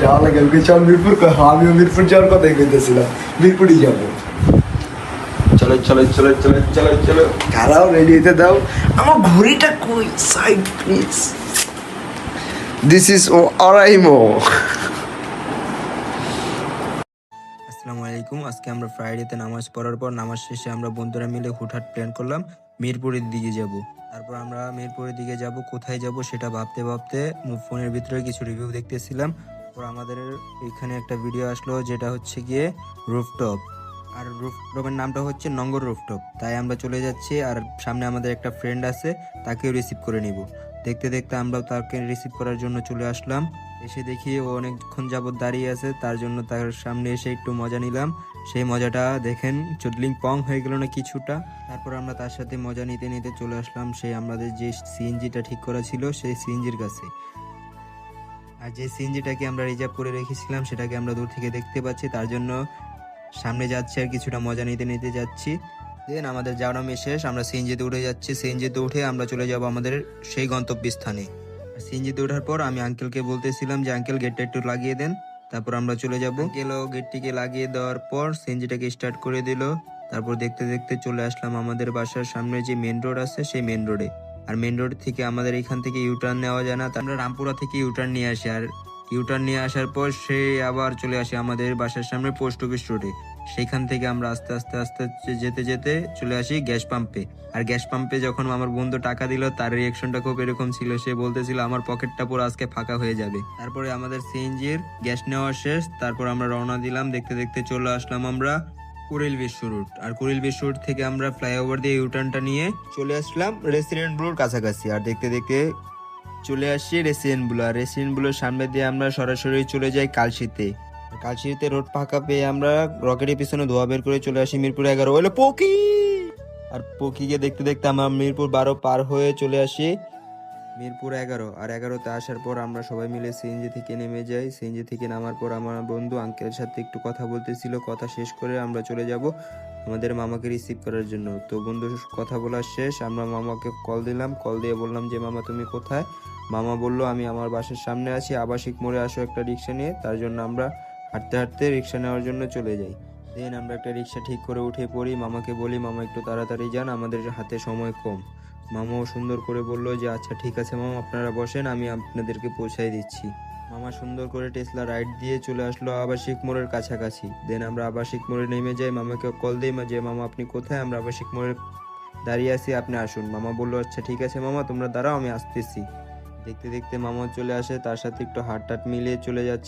যাওয়া লাগে চল মিরপুর, আমিও মিরপুর যাওয়ার কথাই কইতেছিলাম, মিরপুরই যাবো। চলো চলো চলো চলো চলো চলো, খারাও রেডি হইতে দাও। আমার ঘড়িটা কই? Side please. This is Oraimo. আসসালামু আলাইকুম। আজকে আমরা ফ্রাইডেতে নামাজ পড়ার পর নামাজ শেষে আমরা বন্ধুরা মিলে হুটহাট প্ল্যান করলাম মিরপুরের দিকে যাব। তারপর আমরা মিরপুরের দিকে যাব, কোথায় যাব সেটা ভাবতে ভাবতে ফোনের ভিতরে কিছু রিভিউ দেখতেছিলাম। তারপর আমাদের এখানে একটা ভিডিও আসলো যেটা হচ্ছে গিয়ে রুফটপ, আর রুফটপের নামটা হচ্ছে নঙ্গর রুফটপ। তাই আমরা চলে যাচ্ছি, আর সামনে আমাদের একটা ফ্রেন্ড আছে, তাকেও রিসিভ করে নিব। দেখতে দেখতে আমরা তাকে রিসিভ করার জন্য চলে আসলাম। এসে দেখি ও অনেকক্ষণ যাবত দাঁড়িয়ে আছে, তার জন্য তার সামনে এসে একটু মজা নিলাম। সেই মজাটা দেখেন চুদলিং পং হয়ে গেল না কিছুটা। তারপর আমরা তার সাথে মজা নিতে নিতে চলে আসলাম সেই আমাদের যে সিএনজিটা ঠিক করা ছিল সেই সিএনজির কাছে। আর যে সিএনজিটাকে আমরা রিজার্ভ করে রেখেছিলাম সেটাকে আমরা দূর থেকে দেখতে পাচ্ছি, তার জন্য সামনে যাচ্ছি আর কিছুটা মজা নিতে নিতে যাচ্ছি। দেন আমাদের জার্নি শেষ, আমরা সিএনজিতে উঠে যাচ্ছি। সিএনজিতে উঠে আমরা চলে যাব আমাদের সেই গন্তব্যস্থানে। সিএনজিতে ওঠার পর আমি আঙ্কেলকে বলতেছিলাম যে আঙ্কেল গেটটা একটু লাগিয়ে দেন, তারপর আমরা চলে যাব। আঙ্কেলও গেটটিকে লাগিয়ে দেওয়ার পর সিএনজিটাকে স্টার্ট করে দিল। তারপর দেখতে দেখতে চলে আসলাম আমাদের বাসার সামনে যে মেন রোড আছে সেই মেন রোডে। আর মেন রোড থেকে আমাদের এখান থেকে ইউটার্ন নেওয়া যায় না, তা আমরা রামপুরা থেকে ইউটার্ন নিয়ে আসি। আর ইউটার্ন নিয়ে আসার পর সে আবার চলে আসে আমাদের বাসার সামনে পোস্ট অফিস রোডে। সেখান থেকে আমরা আস্তে আস্তে আস্তে যেতে যেতে চলে আসি গ্যাস পাম্পে। আর গ্যাস পাম্পে যখন আমার বন্ধু টাকা দিল, তার রিয়েকশনটা খুব এরকম ছিল, সে বলতেছিল আমার পকেটটা পুরো আজকে ফাঁকা হয়ে যাবে। তারপরে আমাদের সিএনজির গ্যাস নেওয়া শেষ, তারপর আমরা রওনা দিলাম। দেখতে দেখতে চলে আসলাম আমরা কুড়িল বিশ্ব রুট। আর কুড়িল বিশ্ব রুট থেকে আমরা ফ্লাইওভার দিয়ে ইউটার্নটা নিয়ে চলে আসলাম রেসিডেন্ট ব্লুর কাছাকাছি। আর দেখতে দেখতে চলে আসছি রেসিডেন্ট ব্লু। আর রেসিডেন্ট ব্লুর সামনে দিয়ে আমরা সরাসরি চলে যাই কালশিতে। কালশিতে রোড ফাঁকা পেয়ে আমরা রকেটের পিছনে ধোয়া বের করে চলে আসি মিরপুর 11। হলো পকি। আর পকিকে দেখতে দেখতে আমরা মিরপুর 12 পার হয়ে চলে আসি মিরপুর 11। আর 11তে আসার পর আমরা সবাই মিলে সিএনজি থেকে নেমে যাই। সিএনজি থেকে নামার পর আমার বন্ধু আঙ্কেলের সাথে একটু কথা বলতেছিল, কথা শেষ করে আমরা চলে যাব আমাদের মামাকে রিসিভ করার জন্য। তো বন্ধুর কথা বলা শেষ, আমরা মামাকে কল দিলাম। কল দিয়ে বললাম যে মামা তুমি কোথায়? মামা বলল আমি আমার বাসার সামনে আছি, আবাসিক মোড়ে আসো একটা রিক্সা নিয়ে। তার জন্য আমরা হাঁটতে হাঁটতে রিক্সা নেওয়ার জন্য চলে যাই। দেন আমরা একটা রিক্সা ঠিক করে উঠে পড়ি। মামাকে বলি মামা একটু তাড়াতাড়ি যান, আমাদের হাতে সময় কম। মামাও সুন্দর করে বললো যে আচ্ছা ঠিক আছে মামা, আপনারা বসেন, আমি আপনাদেরকে পৌঁছাই দিচ্ছি। মামা সুন্দর করে টেসলা রাইড দিয়ে চলে আসলো আবাসিক মোড়ের কাছাকাছি। দেন আমরা আবাসিক মোড়ে নেমে যাই, মামাকে কল দিই যে মামা আপনি কোথায়? আমরা আবাসিক মোড়ে দাঁড়িয়ে আছি, আপনি আসুন। মামা বললো আচ্ছা ঠিক আছে মামা, তোমরা দাঁড়াও, আমি আসতেছি। দেখতে দেখতে মামাও চলে আসে, তার সাথে একটু হাত টাট মিলিয়ে চলে যাচ্ছে।